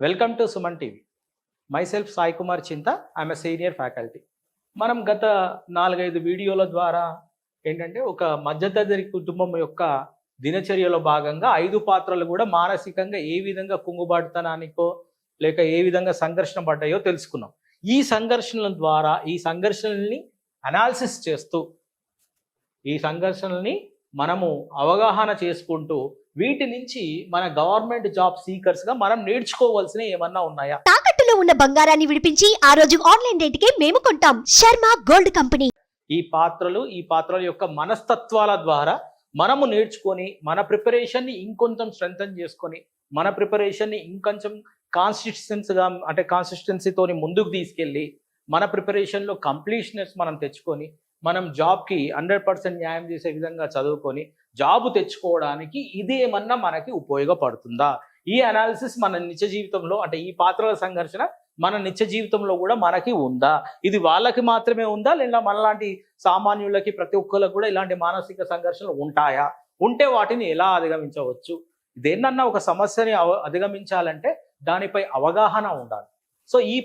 Welcome to Suman TV. Myself Sai Kumar Chinta. I'm senior faculty. మనం గత 4-5 వీడియోల ద్వారా ఏంటంటే ఒక మధ్యతరగతి కుటుంబం యొక్క దినచర్యలో భాగంగా 5 పాత్రలు కూడా మానసికంగా ఏ విధంగా కుంగుబాటుతనానికో లేక ఏ విధంగా సంఘర్షణ పడ్డాయో తెలుసుకున్నాం. ఈ సంఘర్షణల ద్వారా ఈ సంఘర్షణల్ని అనాలిసిస్ చేస్తూ ఈ సంఘర్షణల్ని మనము అవగాహన చేసుకుంటూ వీటి నుంచి మన గవర్నమెంట్ జాబ్ సీకర్స్ గా మనం నేర్చుకోవాల్సిన ఏమన్నా ఉన్నాయా? తాకట్టులో ఉన్న బంగారాన్ని విడిపించి ఆ రోజు ఆన్లైన్ రేటుకే మేము కొంటాం. Sharma gold company. ఈ పాత్రల యొక్క మనస్తత్వాల ద్వారా మనము నేర్చుకొని మన ప్రిపరేషన్ ని ఇంకొంచెం స్ట్రెంథన్ చేసుకొని మన ప్రిపరేషన్ ని ఇంకొంచెం కాన్సిస్టెన్సీతోని ముందుకు తీసుకెళ్ళి మన ప్రిపరేషన్ లో కంప్లీట్నెస్ మనం తెచ్చుకొని మనం జాబ్కి 100% న్యాయం చేసే విధంగా చదువుకొని జాబ్ తెచ్చుకోవడానికి ఇదేమన్నా మనకి ఉపయోగపడుతుందా? ఈ అనాలిసిస్ మన నిత్య జీవితంలో అంటే ఈ పాత్రల సంఘర్షణ మన నిత్య జీవితంలో కూడా మనకి ఉందా? ఇది వాళ్ళకి మాత్రమే ఉందా లేదా మనలాంటి సామాన్యులకి ప్రతి ఒక్కరికి కూడా ఇలాంటి మానసిక సంఘర్షణలు ఉంటాయా? ఉంటే వాటిని ఎలా అధిగమించవచ్చు? దేన్నన్నా ఒక సమస్యని అధిగమించాలంటే దానిపై అవగాహన ఉండాలి. సో ఈ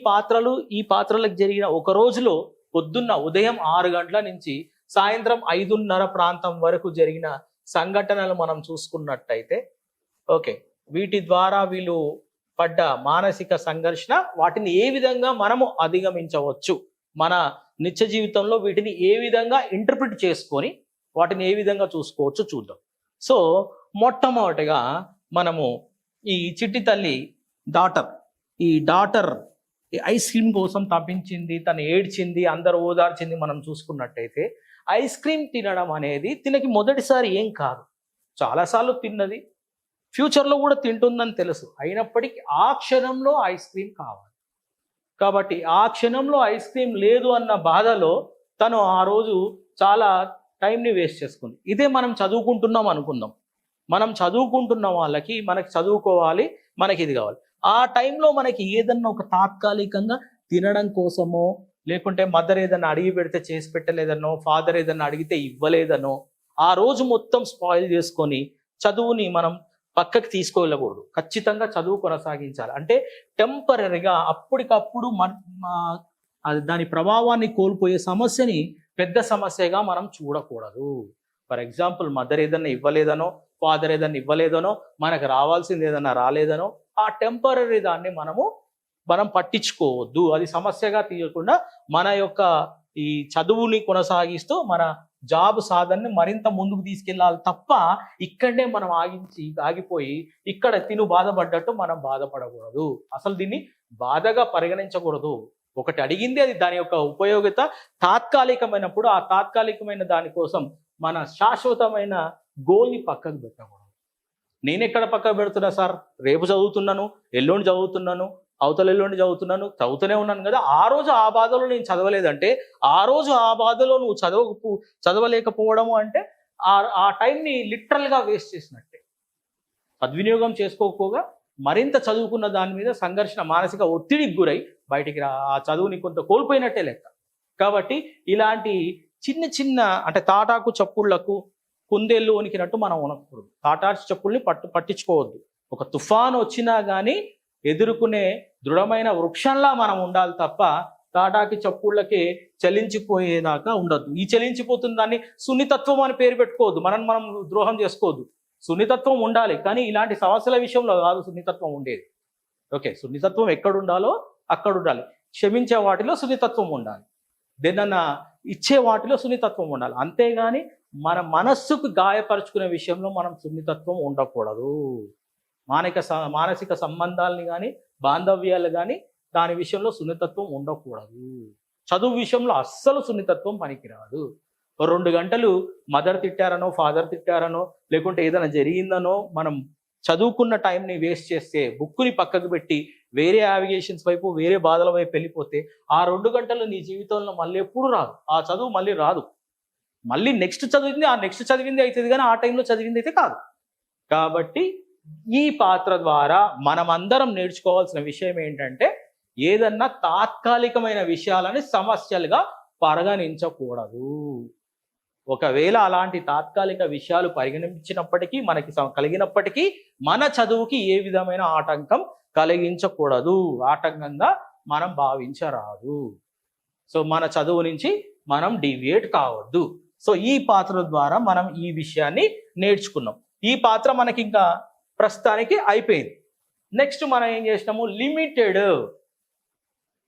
పాత్రలకు జరిగిన ఒక రోజులో పొద్దున్న ఉదయం 6 గంటల నుంచి సాయంత్రం 5:30 ప్రాంతం వరకు జరిగిన సంఘటనలు మనం చూసుకున్నట్టయితే వీటి ద్వారా వీళ్ళు పడ్డ మానసిక సంఘర్షణ వాటిని ఏ విధంగా మనము అధిగమించవచ్చు, మన నిత్య జీవితంలో వీటిని ఏ విధంగా ఇంటర్ప్రిట్ చేసుకొని వాటిని ఏ విధంగా చూసుకోవచ్చు చూద్దాం. సో మొట్టమొదటిగా మనము ఈ చిట్టి తల్లి డాటర్ ఐస్ క్రీమ్ కోసం తప్పించింది, తను ఏడ్చింది, అందరూ ఓదార్చింది. మనం చూసుకున్నట్టయితే ఐస్ క్రీమ్ తినడం అనేది తినకి మొదటిసారి ఏం కాదు, చాలాసార్లు తిన్నది, ఫ్యూచర్లో కూడా తింటుందని తెలుసు. అయినప్పటికీ ఆ క్షణంలో ఐస్ క్రీమ్ కావాలి కాబట్టి ఆ క్షణంలో ఐస్ క్రీమ్ లేదు అన్న బాధలో తను ఆ రోజు చాలా టైంని వేస్ట్ చేసుకుంది. ఇదే మనం చదువుకుంటున్నాం అనుకుందాం. మనం చదువుకుంటున్న వాళ్ళకి మనకి చదువుకోవాలి, మనకి ఇది కావాలి. ఆ టైంలో మనకి ఏదన్నా ఒక తాత్కాలికంగా తినడం కోసమో లేకుంటే మదర్ ఏదన్నా అడిగి పెడితే చేసి పెట్టలేదనో, ఫాదర్ ఏదన్నా అడిగితే ఇవ్వలేదనో ఆ రోజు మొత్తం స్పాయిల్ చేసుకొని చదువుని మనం పక్కకి తీసుకెళ్ళకూడదు. ఖచ్చితంగా చదువు కొనసాగించాలి. అంటే టెంపరీగా అప్పటికప్పుడు దాని ప్రభావాన్ని కోల్పోయే సమస్యని పెద్ద సమస్యగా మనం చూడకూడదు. ఫర్ ఎగ్జాంపుల్ మదర్ ఏదన్నా ఇవ్వలేదనో, ఫాదర్ ఏదన్నా ఇవ్వలేదనో, మనకు రావాల్సింది ఏదన్నా రాలేదనో ఆ టెంపరీ దాన్ని మనం పట్టించుకోవద్దు. అది సమస్యగా తీయకుండా మన యొక్క ఈ చదువుని కొనసాగిస్తూ మన జాబ్ సాధనని మరింత ముందుకు తీసుకెళ్ళాలి తప్ప ఇక్కడనే మనం ఆగిపోయి ఇక్కడ తిను బాధపడ్డట్టు మనం బాధపడకూడదు. అసలు దీన్ని బాధగా పరిగణించకూడదు. ఒకటి అడిగింది, అది దాని యొక్క ఉపయోగిత తాత్కాలికమైనప్పుడు ఆ తాత్కాలికమైన దానికోసం మన శాశ్వతమైన గోల్ని పక్కకు పెట్టకూడదు. నేను ఎక్కడ పక్కకు పెడుతున్నా సార్, రేపు చదువుతున్నాను, ఎల్లుండి చదువుతున్నాను, అవతల ఎల్లుండి చదువుతూనే ఉన్నాను కదా. ఆ రోజు ఆ బాధలో నేను చదవలేదంటే ఆ రోజు ఆ బాధలో నువ్వు చదవలేకపోవడము అంటే ఆ టైంని లిటరల్గా వేస్ట్ చేసినట్టే. సద్వినియోగం చేసుకోకపోగా మరింత చదువుకున్న దాని మీద సంఘర్షణ, మానసిక ఒత్తిడికి గురై బయటికి ఆ చదువుని కొంత కోల్పోయినట్టే లెక్క. కాబట్టి ఇలాంటి చిన్న అంటే తాటాకు చప్పుళ్లకు కుందేళ్ళు వణికినట్టు మనం ఉనకూడదు. తాటాకు చప్పుల్ని పట్టించుకోవద్దు. ఒక తుఫాను వచ్చినా కానీ ఎదుర్కొనే దృఢమైన వృక్షంలా మనం ఉండాలి తప్ప తాటాకి చప్పుళ్ళకి చలించిపోయేదాకా ఉండద్దు. ఈ చలించిపోతున్న దాన్ని సున్నితత్వం అని పేరు పెట్టుకోవద్దు. మనం ద్రోహం చేసుకోవద్దు. సున్నితత్వం ఉండాలి, కానీ ఇలాంటి సమస్యల విషయంలో కాదు సున్నితత్వం ఉండేది. సున్నితత్వం ఎక్కడ ఉండాలో అక్కడ ఉండాలి. క్షమించే వాటిలో సున్నితత్వం ఉండాలి, దేన్నన్నా ఇచ్చే వాటిలో సున్నితత్వం ఉండాలి. అంతేగాని మన మనస్సుకు గాయపరుచుకునే విషయంలో మనం సున్నితత్వం ఉండకూడదు. మానసిక సంబంధాలని కానీ బాంధవ్యాలు కానీ దాని విషయంలో సున్నితత్వం ఉండకూడదు. చదువు విషయంలో అస్సలు సున్నితత్వం పనికిరాదు. 2 గంటలు మదర్ తిట్టారనో, ఫాదర్ తిట్టారనో, లేకుంటే ఏదైనా జరిగిందనో మనం చదువుకున్న టైంని వేస్ట్ చేస్తే, బుక్కుని పక్కకు పెట్టి వేరే యావిగేషన్స్ వైపు, వేరే బాధల వైపు వెళ్ళిపోతే ఆ 2 గంటలు నీ జీవితంలో మళ్ళీ ఎప్పుడు రాదు. ఆ చదువు మళ్ళీ రాదు. మళ్ళీ నెక్స్ట్ చదివింది అవుతుంది, కానీ ఆ టైంలో చదివింది అయితే కాదు. కాబట్టి ఈ పాత్ర ద్వారా మనమందరం నేర్చుకోవాల్సిన విషయం ఏంటంటే ఏదన్నా తాత్కాలికమైన విషయాలని సమస్యలుగా పరిగణించకూడదు. ఒకవేళ అలాంటి తాత్కాలిక విషయాలు పరిగణించినప్పటికీ మనకి కలిగినప్పటికీ మన చదువుకి ఏ విధమైన ఆటంకం కలిగించకూడదు, ఆటంకంగా మనం భావించరాదు. సో మన చదువు నుంచి మనం డీవియేట్ కావద్దు. సో ఈ పాత్ర ద్వారా మనం ఈ విషయాన్ని నేర్చుకున్నాం. ఈ పాత్ర మనకి ఇంకా ప్రస్తుతానికి అయిపోయింది. నెక్స్ట్ మనం ఏం చేసినాము, లిమిటెడ్.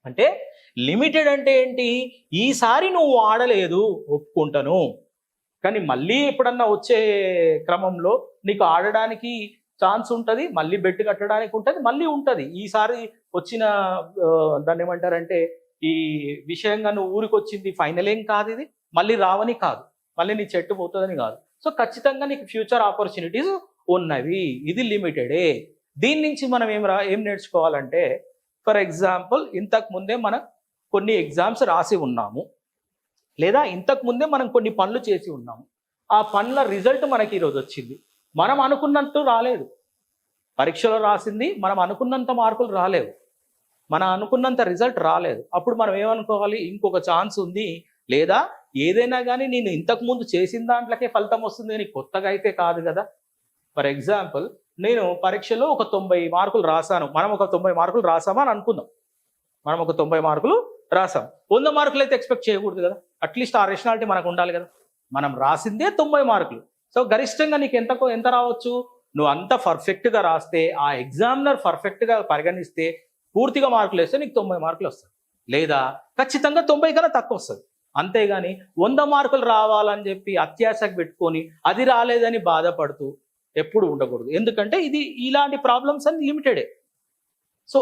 అంటే లిమిటెడ్ అంటే ఏంటి, ఈసారి నువ్వు ఆడలేదు ఒప్పుకుంటాను, కానీ మళ్ళీ ఎప్పుడన్నా వచ్చే క్రమంలో నీకు ఆడడానికి ఛాన్స్ ఉంటుంది, మళ్ళీ బెట్ కట్టడానికి ఉంటుంది, మళ్ళీ ఉంటుంది. ఈసారి వచ్చిన దాన్ని ఏమంటారంటే ఈ విషయంగా నువ్వు ఊరికి వచ్చింది ఫైనల్ ఏం కాదు, ఇది మళ్ళీ రావని కాదు, మళ్ళీ నీ చెట్టు పోతుందని కాదు. సో ఖచ్చితంగా నీకు ఫ్యూచర్ ఆపర్చునిటీస్ ఉన్నవి, ఇది లిమిటెడే. దీని నుంచి మనం ఏం నేర్చుకోవాలంటే, ఫర్ ఎగ్జాంపుల్ ఇంతకు ముందే మనం కొన్ని ఎగ్జామ్స్ రాసి ఉన్నాము, లేదా ఇంతకు ముందే మనం కొన్ని పనులు చేసి ఉన్నాము. ఆ పనుల రిజల్ట్ మనకి ఈరోజు వచ్చింది. మనం అనుకున్నట్టు రాలేదు, పరీక్షలో రాసింది మనం అనుకున్నంత మార్కులు రాలేవు, మనం అనుకున్నంత రిజల్ట్ రాలేదు. అప్పుడు మనం ఏమనుకోవాలి, ఇంకొక ఛాన్స్ ఉంది, లేదా ఏదైనా కానీ నేను ఇంతకుముందు చేసిన దాంట్లోకే ఫలితం వస్తుంది అని కొత్తగా అయితే కాదు కదా. ఫర్ ఎగ్జాంపుల్ నేను పరీక్షలో ఒక 90 మార్కులు రాశాను, మనం ఒక 90 మార్కులు రాసామా అని అనుకుందాం. మనం ఒక 90 మార్కులు రాసాం, 100 మార్కులు అయితే ఎక్స్పెక్ట్ చేయకూడదు కదా. అట్లీస్ట్ ఆ రేషనాలిటీ మనకు ఉండాలి కదా. మనం రాసిందే 90 మార్కులు. సో గరిష్టంగా నీకు ఎంత రావచ్చు, నువ్వు అంత పర్ఫెక్ట్గా రాస్తే, ఆ ఎగ్జామినర్ పర్ఫెక్ట్గా పరిగణిస్తే పూర్తిగా మార్కులు వేస్తే నీకు 90 మార్కులు వస్తుంది, లేదా ఖచ్చితంగా 90 కన్నా తక్కువ వస్తుంది. అంతేగాని 100 మార్కులు రావాలని చెప్పి అత్యాశకు పెట్టుకొని అది రాలేదని బాధపడుతూ ఎప్పుడు ఉండకూడదు. ఎందుకంటే ఇలాంటి ప్రాబ్లమ్స్ అన్ని లిమిటెడే. సో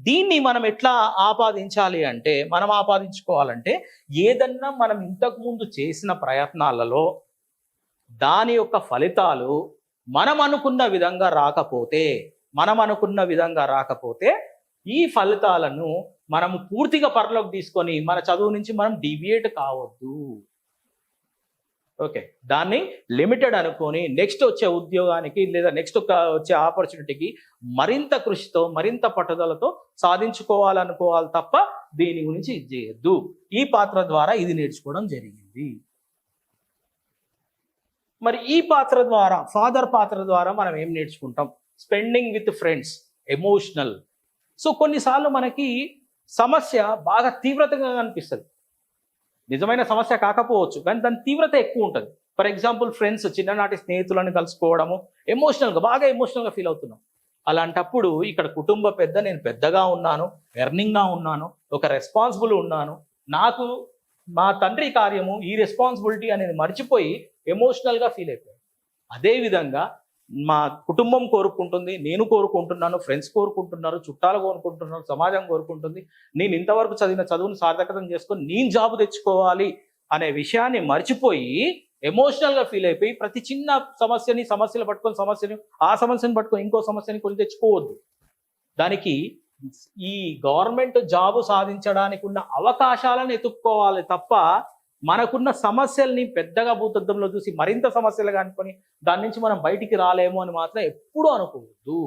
దీన్ని మనం ఎట్లా ఆపాదించాలి అంటే, మనం ఆపాదించుకోవాలంటే ఏదన్నా మనం ఇంతకుముందు చేసిన ప్రయత్నాలలో దాని యొక్క ఫలితాలు మనం అనుకున్న విధంగా రాకపోతే ఈ ఫలితాలను మనం పూర్తిగా పరిలోకి తీసుకొని మన చదువు నుంచి మనం డీవియేట్ కావద్దు. ఓకే, దాన్ని లిమిటెడ్ అనుకొని నెక్స్ట్ వచ్చే ఉద్యోగానికి లేదా నెక్స్ట్ వచ్చే ఆపర్చునిటీకి మరింత కృషితో మరింత పట్టుదలతో సాధించుకోవాలనుకోవాలి తప్ప దీని గురించి ఇది చేయొద్దు. ఈ పాత్ర ద్వారా ఇది నేర్చుకోవడం జరిగింది. మరి ఈ పాత్ర ద్వారా, ఫాదర్ పాత్ర ద్వారా మనం ఏం నేర్చుకుంటాం, spending with friends, emotional. So కొన్నిసార్లు మనకి సమస్య బాగా తీవ్రతగా అనిపిస్తుంది, నిజమైన సమస్య కాకపోవచ్చు కానీ దాని తీవ్రత ఎక్కువ ఉంటుంది. ఫర్ ఎగ్జాంపుల్ ఫ్రెండ్స్, చిన్ననాటి స్నేహితులను కలుసుకోవడము, బాగా ఎమోషనల్గా ఫీల్ అవుతున్నాం. అలాంటప్పుడు ఇక్కడ కుటుంబ పెద్ద, నేను పెద్దగా ఉన్నాను, ఎర్నింగ్గా ఉన్నాను, ఒక రెస్పాన్సిబుల్ ఉన్నాను, నాకు మా తండ్రి కార్యము ఈ రెస్పాన్సిబిలిటీ అనేది మర్చిపోయి ఎమోషనల్గా ఫీల్ అయిపోయాను. అదేవిధంగా మా కుటుంబం కోరుకుంటుంది, నేను కోరుకుంటున్నాను, ఫ్రెండ్స్ కోరుకుంటున్నారు, చుట్టాలు కోరుకుంటున్నారు, సమాజం కోరుకుంటుంది, నేను ఇంతవరకు చదివిన చదువును సార్థకతం చేసుకొని నేను జాబ్ తెచ్చుకోవాలి అనే విషయాన్ని మర్చిపోయి ఎమోషనల్గా ఫీల్ అయిపోయి ప్రతి చిన్న సమస్యలు పట్టుకొని ఆ సమస్యను పట్టుకొని ఇంకో సమస్యని కొని తెచ్చుకోవద్దు. దానికి ఈ గవర్నమెంట్ జాబు సాధించడానికి ఉన్న అవకాశాలను ఎత్తుక్కోవాలి తప్ప మనకున్న సమస్యల్ని పెద్దగా భూతద్దంలో చూసి మరింత సమస్యలుగా అనుకొని దాని నుంచి మనం బయటికి రాలేము అని మాత్రం ఎప్పుడూ అనుకోవద్దు.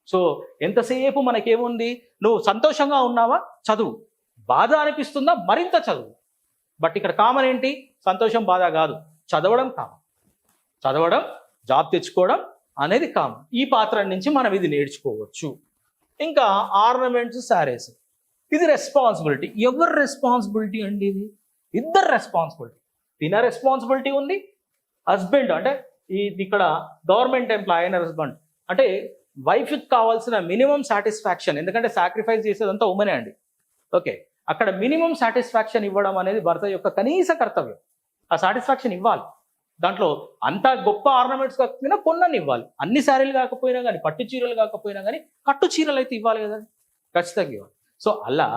సో ఎంతసేపు మనకేముంది, నువ్వు సంతోషంగా ఉన్నావా చదువు, బాధ అనిపిస్తుందా మరింత చదువు. బట్ ఇక్కడ కామన్ ఏంటి, సంతోషం బాధ కాదు, చదవడం కామన్, చదవడం జాబ్ తెచ్చుకోవడం అనేది కామన్. ఈ పాత్ర నుంచి మనం ఇది నేర్చుకోవచ్చు. ఇంకా ఆర్నమెంట్స్, శారీస్, ఇది రెస్పాన్సిబిలిటీ. ఎవరి రెస్పాన్సిబిలిటీ అండి ఇది? ఇద్దరు రెస్పాన్సిబిలిటీ. తిన రెస్పాన్సిబిలిటీ ఉంది, హస్బెండ్ అంటే ఇక్కడ గవర్నమెంట్ ఎంప్లాయీ అయిన హస్బెండ్ అంటే వైఫ్కి కావాల్సిన మినిమం సాటిస్ఫాక్షన్, ఎందుకంటే సాక్రిఫైస్ చేసేదంతా ఉమెనే అండి. ఓకే, అక్కడ మినిమం సాటిస్ఫాక్షన్ ఇవ్వడం అనేది భర్త యొక్క కనీస కర్తవ్యం. ఆ సాటిస్ఫాక్షన్ ఇవ్వాలి. దాంట్లో అంత గొప్ప ఆర్నమెంట్స్ కాకపోయినా కొన్నని ఇవ్వాలి. అన్ని శారీలు కాకపోయినా కానీ, పట్టు చీరలు కాకపోయినా కానీ కట్టు చీరలు అయితే ఇవ్వాలి కదా, ఖచ్చితంగా ఇవ్వాలి. సో అలా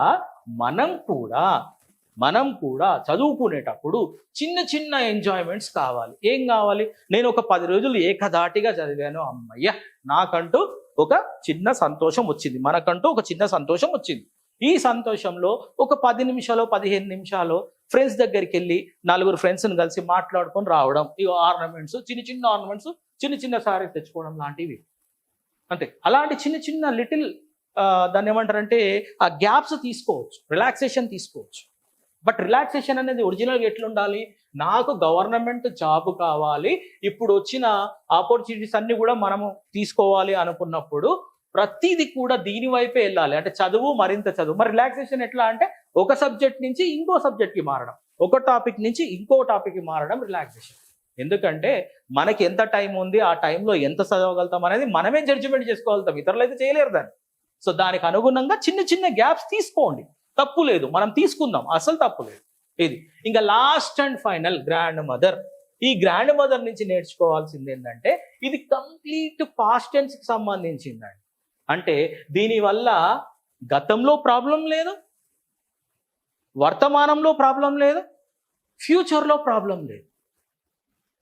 మనం కూడా చదువుకునేటప్పుడు చిన్న ఎంజాయ్మెంట్స్ కావాలి. ఏం కావాలి, నేను ఒక 10 రోజులు ఏకధాటిగా చదివాను, అమ్మయ్య నాకంటూ ఒక చిన్న సంతోషం వచ్చింది, మనకంటూ ఒక చిన్న సంతోషం వచ్చింది. ఈ సంతోషంలో ఒక 10 నిమిషాలు 15 నిమిషాలు ఫ్రెండ్స్ దగ్గరికి వెళ్ళి 4 ఫ్రెండ్స్ని కలిసి మాట్లాడుకొని రావడం, ఈ ఆర్నమెంట్స్, చిన్న ఆర్నమెంట్స్, చిన్న సారీస్ తెచ్చుకోవడం లాంటివి. అంతే. అలాంటి చిన్న లిటిల్ దాన్ని ఏమంటారంటే ఆ గ్యాప్స్ తీసుకోవచ్చు, రిలాక్సేషన్ తీసుకోవచ్చు. బట్ రిలాక్సేషన్ అనేది ఒరిజినల్గా ఎట్లుండాలి, నాకు గవర్నమెంట్ జాబ్ కావాలి, ఇప్పుడు వచ్చిన ఆపర్చునిటీస్ అన్ని కూడా మనము తీసుకోవాలి అనుకున్నప్పుడు ప్రతిదీ కూడా దీని వైపే వెళ్ళాలి. అంటే చదువు, మరింత చదువు. మరి రిలాక్సేషన్ ఎట్లా అంటే ఒక సబ్జెక్ట్ నుంచి ఇంకో సబ్జెక్ట్కి మారడం, ఒక టాపిక్ నుంచి ఇంకో టాపిక్కి మారడం రిలాక్సేషన్. ఎందుకంటే మనకి ఎంత టైం ఉంది, ఆ టైంలో ఎంత చదవగలుగుతాం అనేది మనమే జడ్జిమెంట్ చేసుకోగలుగుతాం, ఇతరులు అయితే చేయలేరు దాన్ని. సో దానికి అనుగుణంగా చిన్న చిన్న గ్యాప్స్ తీసుకోండి, తప్పు లేదు, మనం తీసుకుందాం, అసలు తప్పు లేదు. ఇది ఇంకా last and final grand mother. ఈ గ్రాండ్ మదర్ నుంచి నేర్చుకోవాల్సింది ఏంటంటే ఇది కంప్లీట్ పాస్ట్ టెన్స్ కి సంబంధించిందండి. అంటే దీనివల్ల గతంలో ప్రాబ్లం లేదు, వర్తమానంలో ప్రాబ్లం లేదు, ఫ్యూచర్లో ప్రాబ్లం లేదు.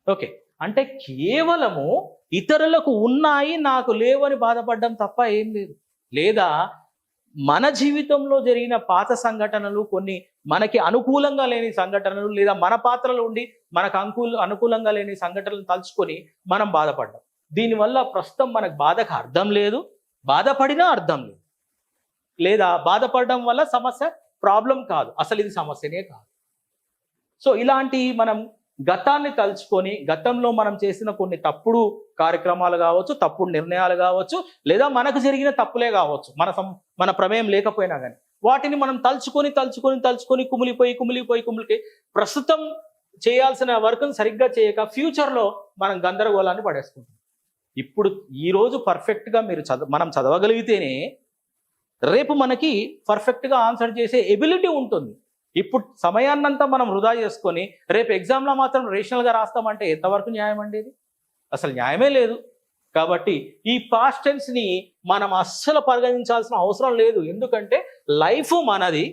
ఓకే, అంటే కేవలము ఇతరులకు ఉన్నాయి నాకు లేవని బాధపడడం తప్ప ఏం లేదు. లేదా మన జీవితంలో జరిగిన పాత సంఘటనలు, కొన్ని మనకి అనుకూలంగా లేని సంఘటనలు, లేదా మన పాత్రలో ఉండి మనకు అనుకూలంగా లేని సంఘటనలు తలుచుకొని మనం బాధపడ్డాం. దీనివల్ల ప్రస్తుతం మనకు బాధకు అర్థం లేదు, బాధపడినా అర్థం లేదు. లేదా బాధపడడం వల్ల సమస్య ప్రాబ్లం కాదు, అసలు ఇది సమస్యనే కాదు. సో ఇలాంటి మనం గతాన్ని తలుచుకొని, గతంలో మనం చేసిన కొన్ని తప్పుడు కార్యక్రమాలు కావచ్చు, తప్పుడు నిర్ణయాలు కావచ్చు, లేదా మనకు జరిగిన తప్పులే కావచ్చు, మన ప్రమేయం లేకపోయినా కానీ వాటిని మనం తలుచుకొని కుమిలిపోయి ప్రస్తుతం చేయాల్సిన వర్క్ను సరిగ్గా చేయక ఫ్యూచర్లో మనం గందరగోళాన్ని పడేసుకుంటాం. ఇప్పుడు ఈరోజు పర్ఫెక్ట్గా మనం చదవగలిగితేనే రేపు మనకి పర్ఫెక్ట్గా ఆన్సర్ చేసే ఎబిలిటీ ఉంటుంది. ఇప్పుడు సమయాన్నంతా మనం వృధా చేసుకొని రేపు ఎగ్జామ్లో మాత్రం రేషనల్గా రాస్తామంటే ఎంతవరకు న్యాయం అండి? ఇది అసలు న్యాయమే లేదు. కాబట్టి ఈ పాస్ట్ టెన్స్ని మనం అస్సలు పరిగణించాల్సిన అవసరం లేదు. ఎందుకంటే లైఫ్ మనది,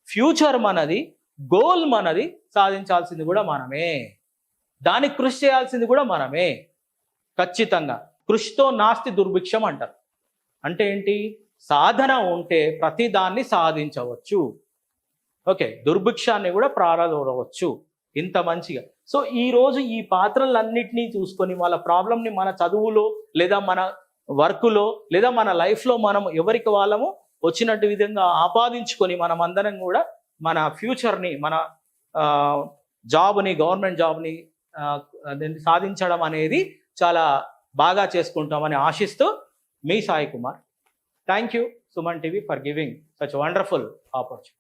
ఫ్యూచర్ మనది, గోల్ మనది, సాధించాల్సింది కూడా మనమే, దానికి కృషి చేయాల్సింది కూడా మనమే. ఖచ్చితంగా కృషితో నాస్తి దుర్భిక్షం అంటారు. అంటే ఏంటి? సాధన ఉంటే ప్రతిదాన్ని సాధించవచ్చు. ఓకే, దుర్భిక్షాన్ని కూడా ప్రారంభించవచ్చు ఇంత మంచిగా. సో ఈరోజు ఈ పాత్రలన్నింటినీ చూసుకొని వాళ్ళ ప్రాబ్లంని మన చదువులో, లేదా మన వర్కులో, లేదా మన లైఫ్లో మనం ఎవరికి వాళ్ళము వచ్చినట్టు విధంగా ఆపాదించుకొని మనం అందరం కూడా మన ఫ్యూచర్ని, మన జాబ్ని, గవర్నమెంట్ జాబ్ని సాధించడం అనేది చాలా బాగా చేసుకుంటామని ఆశిస్తూ మీ Sai Kumar. Thank you Suman TV for giving such wonderful opportunity.